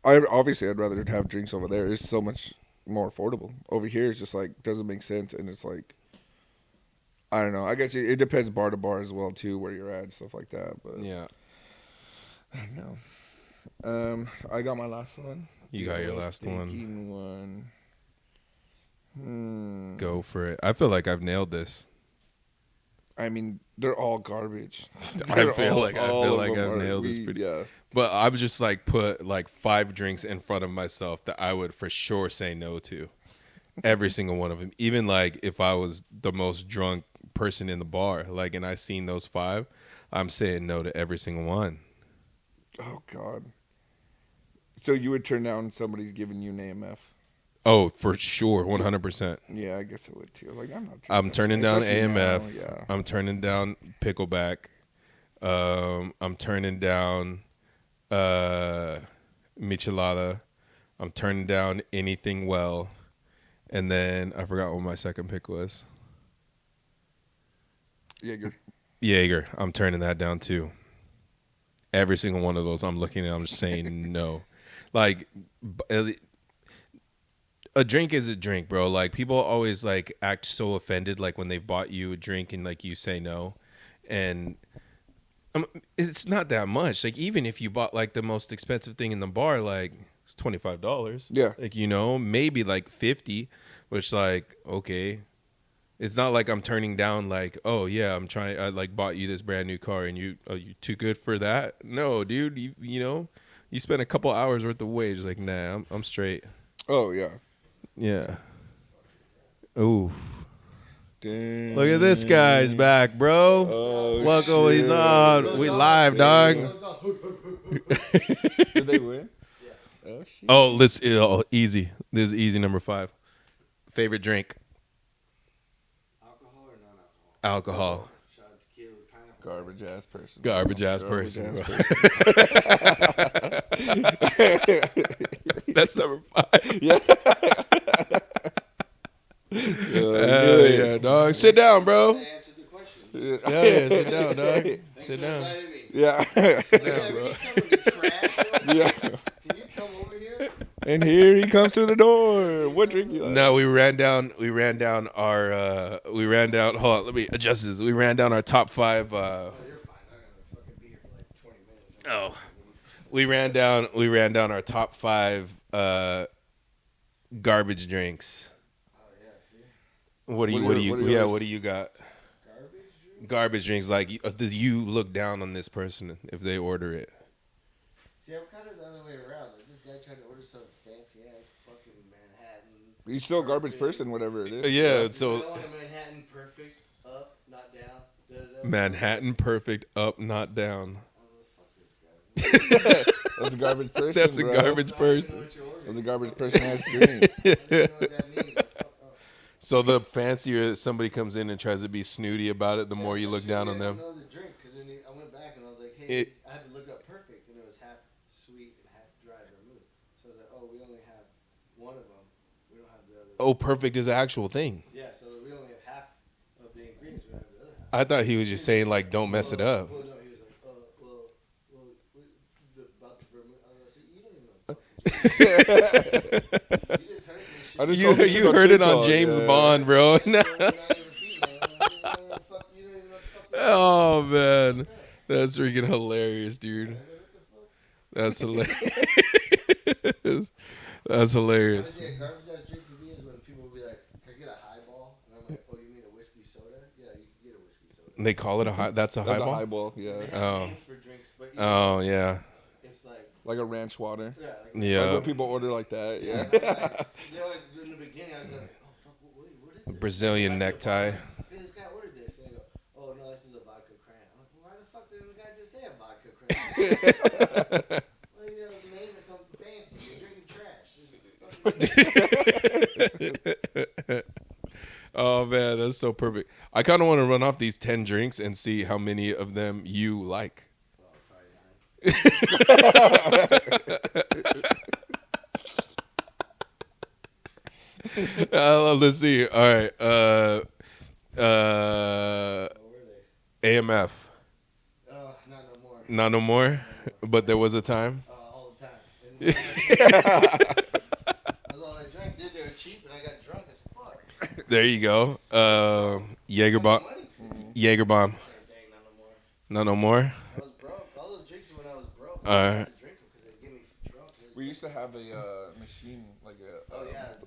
rather have drinks over there. It's so much more affordable. Over here it's just like doesn't make sense, and it's like I don't know. I guess it depends bar to bar as well too, where you're at and stuff like that. But yeah, I don't know. I got my last one. You got your last one. Go for it. I feel like I've nailed this. I mean, they're all garbage. I feel like I've nailed this pretty. Yeah. But I would just like put like 5 drinks in front of myself that I would for sure say no to. Every single one of them. Even like if I was the most drunk person in the bar, like, and I seen those 5, I'm saying no to every single one. Oh God. So you would turn down somebody's giving you an AMF? Oh, for sure, 100%. Yeah, I guess I would too. Like I'm turning down AMF. Now, yeah. I'm turning down Pickleback. I'm turning down Michelada. I'm turning down anything well. And then I forgot what my second pick was. Jaeger. I'm turning that down too. Every single one of those I'm looking at, I'm just saying no. Like, a drink is a drink, bro. Like, people always like act so offended, like when they've bought you a drink and like you say no, and it's not that much. Like, even if you bought like the most expensive thing in the bar, like it's $25. Yeah, like, you know, maybe like 50, which like okay. It's not like I'm turning down like, oh yeah, I like bought you this brand new car and you too good for that? No, dude, you know, you spent a couple hours worth of wage. Like, nah, I'm straight. Oh yeah. Yeah. Oof. Damn. Look at this guy's back, bro. Oh, look, he's on. We live, dog. Did they win? Yeah. Oh shit. Oh, easy. This is easy number 5. Favorite drink? Alcohol or non-alcohol? Alcohol. Shot of tequila, pineapple. Garbage ass person. That's number 5. Yeah. Yeah, dog. Sit down, bro. I answered the question. Yeah, sit down, dog. Thanks Sit for down. inviting me. Yeah. Sit down, bro. Can you come with the trash? Yeah. Can you come over here? And here he comes through the door. What drink you like? No, we ran down our hold on, let me adjust this. We ran down our top 5 Oh, you're fine. I'm gonna fucking be here for like 20 minutes. we ran down our top 5 garbage drinks. Oh yeah, see. What do you got? Garbage drink? Garbage drinks, like you look down on this person if they order it. See, I'm kind of the other way around. Like this guy tried to order some fancy ass fucking Manhattan. He's still a garbage person, whatever it is. Yeah, I so want a Manhattan perfect, up, not down. Da-da-da. Manhattan perfect, up, not down. Oh, fuck this guy. That's a garbage person. That's a bro. garbage I don't even know person. what you're ordering. That's a garbage person has drink. I don't even know what that means. Fuck off. So the fancier somebody comes in and tries to be snooty about it, the more you look down on them. I know the drink because I went back and I was like, hey, I had to look up perfect and it was half sweet and half dry vermouth. So I was like, oh, we only have one of them. We don't have the other. Oh, perfect is an actual thing. Yeah, so we only have half of the ingredients. We don't have the other half. I thought he was just saying like, don't mess it up. Well, no, he was like, about the vermouth. I was like, you don't even know. You just heard this shit. I just saw this shit You heard it on TikTok, James yeah. Bond, bro. So we're not even repeating it. You don't even know what the fuck. Oh man, that's freaking hilarious, dude. That's hilarious. That's hilarious. Honestly, a garbage ass drink to me is when people will be like, "Can I get a highball?" And I'm like, "Oh, you mean a whiskey soda? Yeah, you can get a whiskey soda." They call it a high. That's a That's highball. a highball, yeah. They have Oh. names for drinks, but Oh yeah. it's like Like a ranch water. yeah, Yeah. Like when people order like that, yeah. Like, in the beginning, I was like, "Oh fuck, what is this?" Brazilian Like, necktie. Hey, this guy ordered this, and I go, "Oh no, this is a vodka cran." I'm like, "Why the fuck didn't the guy just say a vodka cran?" Well, you know, the name is something fancy. You're drinking trash. Oh man, that's so perfect. I kind of want to run off these 10 drinks and see how many of them you like. Let's see. All right. AMF. Not no more. Not no more. But there was a time. All the time. That's all I drank. They were cheap, and I got drunk as fuck. There you go. Jaeger bomb. Jaeger bomb. Dang, not no more. Not no more. I was broke. All those drinks when I was broke. All I right. had to drink them because they give me drunk. We used to have a machine, like a. Oh yeah, the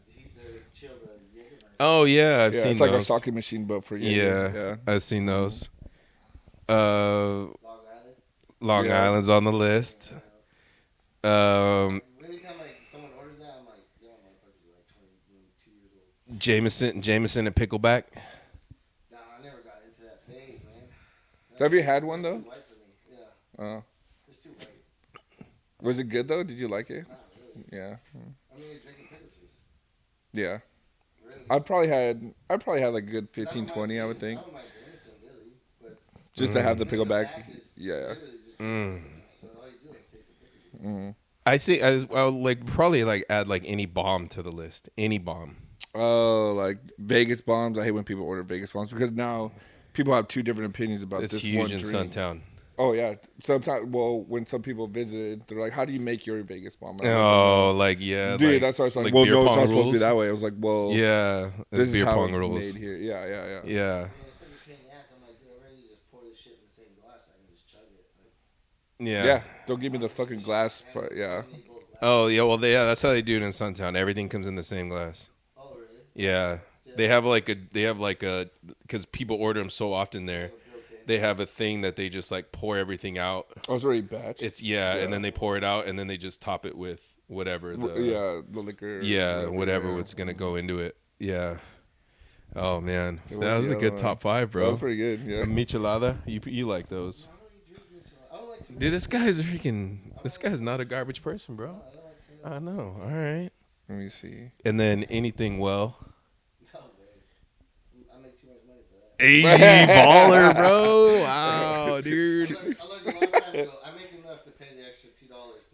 chill the Jaeger. Oh yeah, I've yeah, seen it's like those. our sake machine, but for Yeah, I've seen those. Long Island. Long Yeah. Island's on the list. Anytime like someone orders that, I'm like, yeah, motherfuckers are like 22 years old. Jameson and pickleback. Nah, I never got into that phase, man. Have you had one, That's though? Too white for me. Yeah, it's too white. Was it good though? Did you like it? Not really. Yeah. I mean, you're drinking pickle juice. Yeah. Really. I probably had like a good 15, 20, I would think. I don't mind Jameson, really, but Just to have the the pickleback. back is Yeah. literally just Mm. so all you do is taste the pickle juice. I see. I'll like probably like add like any bomb to the list. Any bomb. Oh, like Vegas bombs. I hate when people order Vegas bombs because now people have two different opinions about It's this huge one in drink. Suntown. Oh yeah. Sometimes, well, when some people visited, they're like, "How do you make your Vegas bomb?" And I'm Oh, like yeah, dude, like, that's why I was like, like "Well, beer no, it's pong not supposed to be rules. that way." I was like, "Well, Yeah, this it's is beer how pong it's rules. made here." Yeah. Yeah, I mean, it's such a pain in the ass. I'm like, dude, I'd rather you just pour this shit in the same glass. I can just chug it. Like, Yeah. Don't give me the fucking glass part. Yeah. I need both glasses. Oh yeah, well yeah, that's how they do it in Suntown. Everything comes in the same glass. Oh, really? Yeah, they have like a because people order them so often there. They have a thing that they just like pour everything out. Oh, it's already batched. It's and then they pour it out and then they just top it with whatever the liquor. whatever was gonna go into it. Yeah. Oh man, It that was a good one. top 5, That bro. was pretty good. Yeah. Michelada, you like those? I don't drink much. I don't like too Dude, this guy's freaking. This guy's not a garbage person, bro. I don't like too much. I know. All right. Let me see. And then anything well. No, man. I make too much money for that. Hey, baller, bro. Wow, dude. I learned a long time ago. I make enough to pay the extra $2.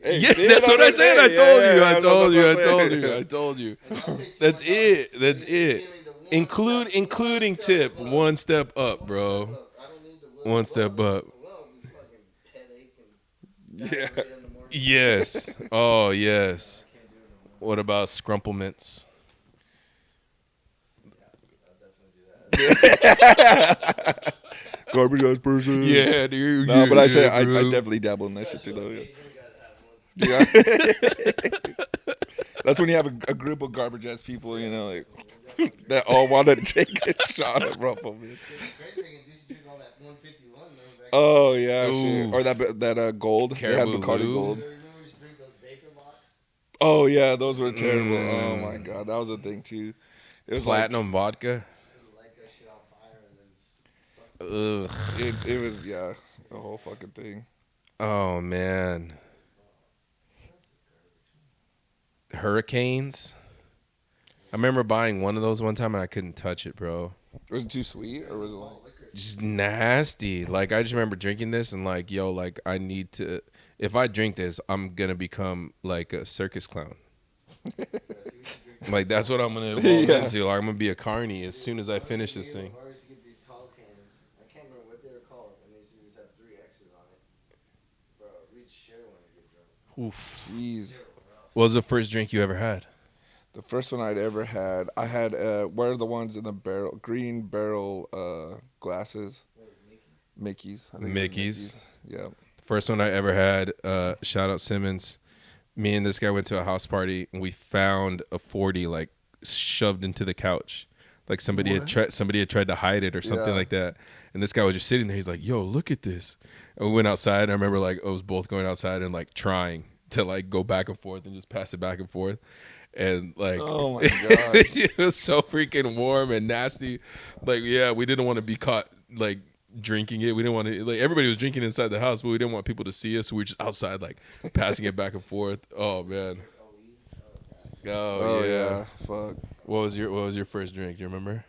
Hey, Yeah, see, that's what I said. I told you. I that's told you. what I I'm told saying. you. I told you. Like, I'll pay That's $200. it. That's And if you it. give me the one Including step tip. above, One step up, one bro. step up. I don't need the One step up. Well, we fucking headache and Yeah. diarrhea in the morning. Yes. Oh, yes. I can't do it no more. What about scrumplements? I'll definitely do that. Garbage ass person. Yeah, dude. No, but I say I bro. definitely dabble in that shit too, though. Asian, Yeah. you gotta have one. Yeah. That's when you have a group of garbage ass people, you know, like that all want to take a shot at Rumplemans. The crazy thing is, you used to drink all that 151 though. Back Oh yeah, Ooh. shit. Or that gold. They had Caribou Bacardi Lou. Gold. Remember we used to drink those Baker Locks? Oh yeah, those were terrible. Mm. Oh my god, that was a thing too. It was Platinum vodka. You light that shit on fire and then suck. Ugh. It was the whole fucking thing. Oh, man. Hurricanes. I remember buying one of those one time and I couldn't touch it, bro. Was it too sweet or was it like? Just nasty. Like, I just remember drinking this and like, yo, like, I need to. If I drink this, I'm gonna become like a circus clown. Like, that's what I'm gonna evolve Yeah. into. Like, I'm gonna be a carny as soon as I finish this thing. I used to get these tall cans. I can't remember what they were called, and they used to just have 3 X's on it. Bro, we'd share one and get drunk. Oof. Jeez. What was the first drink you ever had? The first one I'd ever had, I had what are the ones in the green barrel glasses? What was it, Mickey's? Mickey's. I think it was Mickey's. Yeah. First one I ever had. Shout out Simmons. Me and this guy went to a house party and we found a 40 like shoved into the couch. Like somebody had tried to hide it or something like that. And this guy was just sitting there. He's like, "Yo, look at this." And we went outside. And I remember like I was both going outside and like trying to like go back and forth and just pass it back and forth. And like, oh my god, it was so freaking warm and nasty. Like, yeah, we didn't want to be caught like drinking it. We didn't want to, like, everybody was drinking inside the house, but we didn't want people to see us. So we were just outside like passing it back and forth. Oh man. Oh yeah. Fuck. What was your first drink? Do you remember?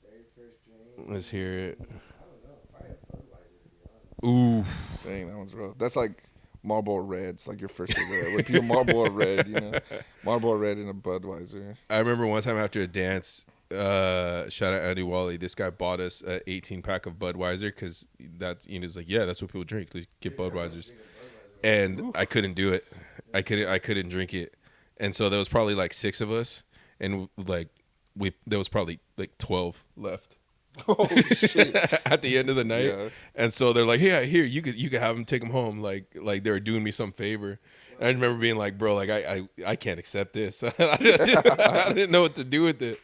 Very first drink. Let's hear it. I don't know. Probably a Budweiser, to be honest. Ooh. Dang, that one's rough. That's like Marlboro Reds, like your first cigarette. When people Marlboro Red, you know, Marlboro Red and a Budweiser. I remember one time after a dance, shout out Andy Wally. This guy bought us an 18-pack of Budweiser because that's, you know, he's like, yeah, that's what people drink. Let's get Budweisers. And I couldn't do it. I couldn't drink it. And so there was probably like 6 of us, and like there was probably like 12 left. Oh shit! At the end of the night, Yeah. And so they're like, "Yeah, here you could have them, take them home." Like they were doing me some favor. And I remember being like, "Bro, like I can't accept this. I didn't know what to do with it."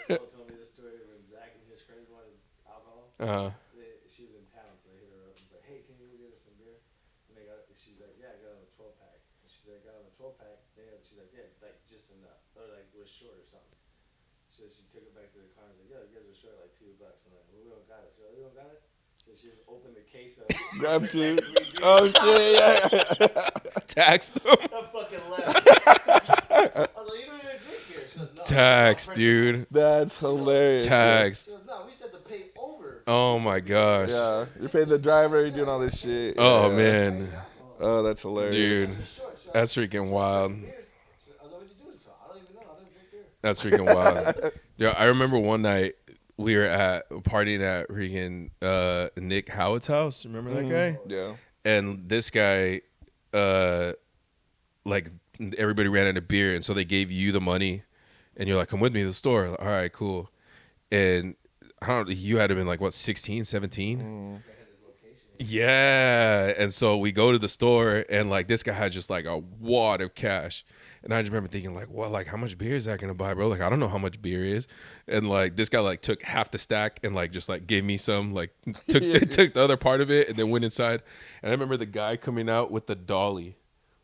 Told me this story when Zach and his friends wanted alcohol. She was in town, so they hit her up and said, "Hey, can you go get us some beer?" And she's like, "Yeah, I got on a 12-pack." And she's like, "Got on a 12-pack." She's like, "Yeah, like just enough, or like it was short or something." So she took it back to the car and was like, "Yeah, you guys are short like $2." I'm like, "Well, we don't got it." She's like, "You don't got it?" So she just opened the case up, Grab two. Oh shit! Yeah. Taxed them. I fucking left. I was like, "You don't even drink here." She goes, "No." Taxed, dude. That's hilarious. Taxed. She goes, "No, we said to pay over." Oh my gosh. Yeah, you're paying the driver. You're doing all this shit. Oh Yeah. man, Oh, that's hilarious, dude, that's freaking wild. I was like, "What you doing?" So I don't even know. I don't drink beer. That's freaking wild. Yeah, I remember one night we were partying at freaking Nick Howard's house. Remember that guy? Yeah. And this guy, like everybody ran out of beer, and so they gave you the money, and you're like, "Come with me to the store." Like, all right, cool. And I don't know, you had to have been like what, 16, 17? Yeah. And so we go to the store, and like this guy had just like a wad of cash. And I just remember thinking like, well, like how much beer is that gonna buy, bro? Like I don't know how much beer is. And like this guy like took half the stack and like just like gave me some, like took the other part of it and then went inside. And I remember the guy coming out with the dolly,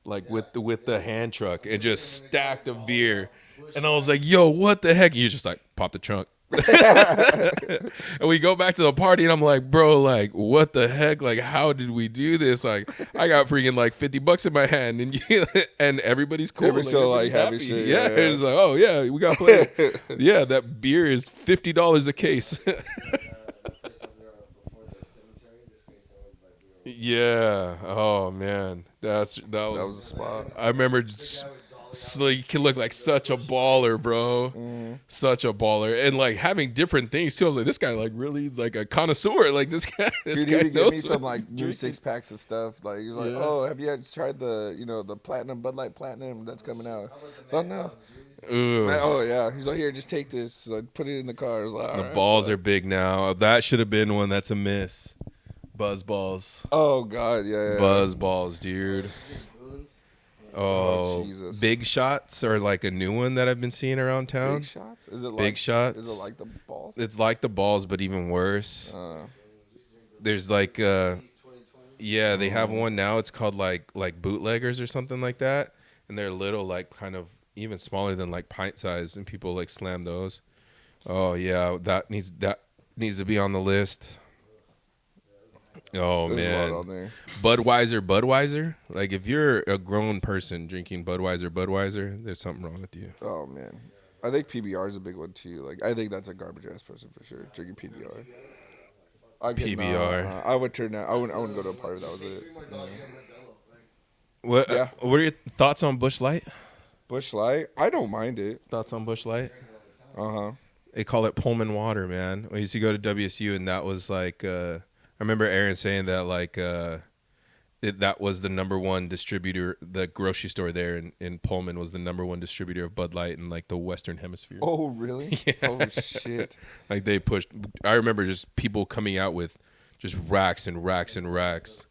like with the hand truck, and just stacked of beer. And I was like, yo, what the heck? And you just like pop the trunk. And we go back to the party, and I'm like, bro, like what the heck, like how did we do this? Like I got freaking like $50 in my hand, and everybody's cool. Everybody's still, like, happy shit, Yeah, yeah. it's like, oh yeah, we got play. Yeah, that beer is $50 a case. Yeah. Oh man, that was a spot. I remember. So you can look like such a baller, bro. Such a baller, and like having different things too. I was like, this guy like really is like a connoisseur. Like this guy, Dude, guy he would give knows me some like new 6-packs of stuff. Like he's like, Yeah. "Oh, have you guys tried the platinum Bud Light Platinum that's coming out?" So no. Ooh, Oh yeah, he's like, "Here, just take this." So I put it in the car. I was like, the "All right, balls fuck." are big now. That should have been one. That's a miss. Buzz balls, Oh god, yeah. buzz balls, dude. Oh, Jesus. Big Shots are like a new one that I've been seeing around town. Big shots? Is it like Big Shots. Is it like the balls? It's like the balls, but even worse. There's like yeah, they have one now. It's called like bootleggers or something like that, and they're little, like kind of even smaller than like pint size, and people like slam those. Oh yeah, that needs to be on the list. Oh There's a man, lot on there. Budweiser. Like if you're a grown person drinking Budweiser, there's something wrong with you. Oh man, I think PBR is a big one too. Like I think that's a garbage ass person for sure drinking PBR. PBR. I would turn down. I wouldn't go to a party. That was it. What? Yeah. What are your thoughts on Busch Light? Busch Light, I don't mind it. Thoughts on Busch Light? Uh-huh. They call it Pullman water, man. We used to go to WSU, and that was like, I remember Aaron saying that like that was the number one distributor. The grocery store there in Pullman was the number one distributor of Bud Light in like the Western Hemisphere. Oh really? Yeah. Oh shit. Like they pushed. I remember just people coming out with just racks and racks and racks.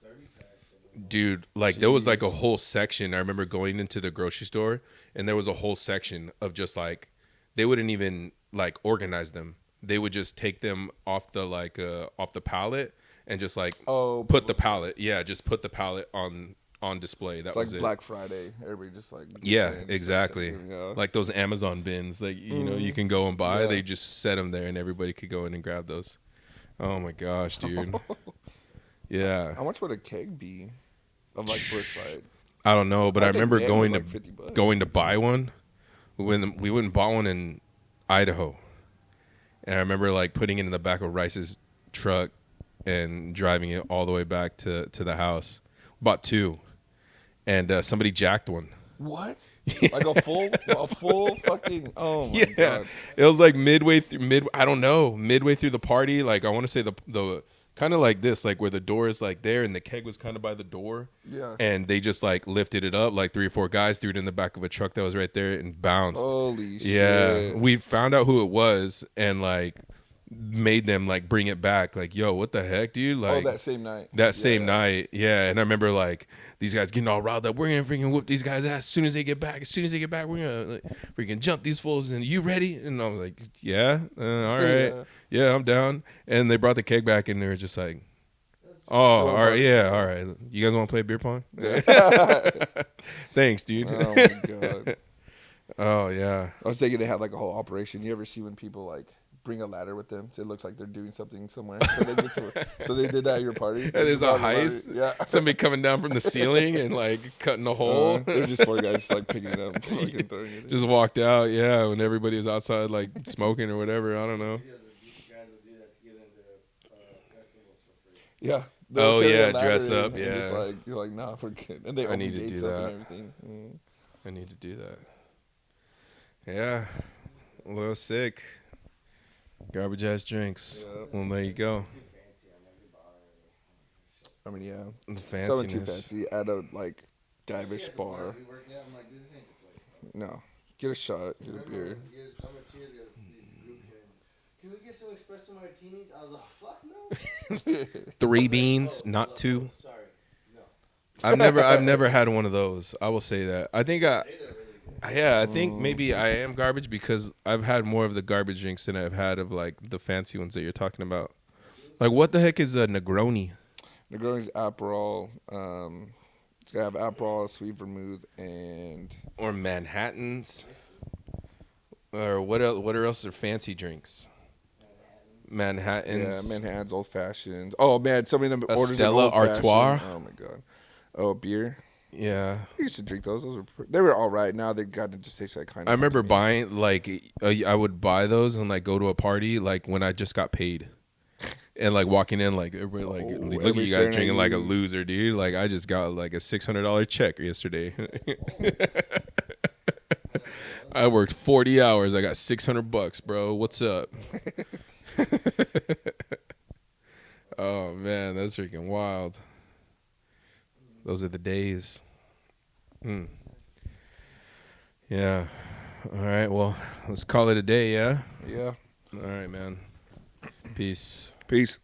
Dude, like there was like a whole section. I remember going into the grocery store and there was a whole section of just like they wouldn't even like organize them. They would just take them off the pallet and just like put the pallet. Yeah, just put the pallet on display. That was like it. Black Friday. Everybody just like exactly. Like those Amazon bins that you can go and buy. Yeah. They just set them there and everybody could go in and grab those. Oh my gosh, dude. Yeah. How much would a keg be of like Busch Light? I don't know, but I remember going to buy one when we went and bought one in Idaho. And I remember like putting it in the back of Rice's truck and driving it all the way back to the house. Bought two. And somebody jacked one. What? Like a full fucking, oh my God. It was like midway through the party. Like I want to say the kind of like this, like where the door is like there and the keg was kind of by the door. Yeah. And they just like lifted it up, like 3 or 4 guys threw it in the back of a truck that was right there and bounced. Holy shit. Yeah. We found out who it was and like made them like bring it back. Like, yo, what the heck, dude? Like that same night. Same night. Yeah. And I remember like these guys getting all riled up. We're gonna freaking whoop these guys' ass as soon as they get back. We're gonna like, freaking jump these fools. And you ready? And I was like, yeah, all right, yeah, I'm down. And they brought the keg back, and they were just like, oh, all right, yeah, all right. You guys want to play beer pong? Thanks, dude. Oh my God. Oh yeah. I was thinking they had like a whole operation. You ever see when people like bring a ladder with them so it looks like they're doing something somewhere? So they did that at your party? Yeah, there's a heist. Yeah. Somebody coming down from the ceiling and like cutting a hole. They're just 4 guys just like picking it up and throwing it in. Just walked out, yeah, when everybody was outside like smoking or whatever. I don't know. Yeah. Oh yeah, dress up. Yeah. Like, you're like, nah, forget. And they need to do that. And everything. I need to do that. Yeah, a little sick. Garbage ass drinks. Yeah. Well, there you go. I mean, yeah. The fanciness. Something too fancy at a like divish bar. No, get a shot, get a beer. Can we get some espresso martinis? I was like, fuck no. 3 beans, not 2. Sorry, no. I've never had one of those. I will say that. I think I think maybe I am garbage because I've had more of the garbage drinks than I've had of like the fancy ones that you're talking about. Like what the heck is a Negroni? Negroni's Aperol. It's gonna have Aperol, sweet vermouth, or Manhattans. Or what else? What else are fancy drinks? Manhattans. Yeah, Manhattans, old fashions. Oh man, somebody of them orders Stella Artois. Oh my God. Oh, beer. Yeah, I used to drink those. They were all right. Now they got to just taste like kind of. I remember buying like I would buy those and like go to a party like when I just got paid, and like walking in like everybody like look at you guys drinking like a loser, dude. Like I just got like a $600 check yesterday. I worked 40 hours. I got $600, bro. What's up? Oh man, that's freaking wild. Those are the days. Yeah. All right. Well, let's call it a day. Yeah. Yeah. All right, man. Peace. Peace.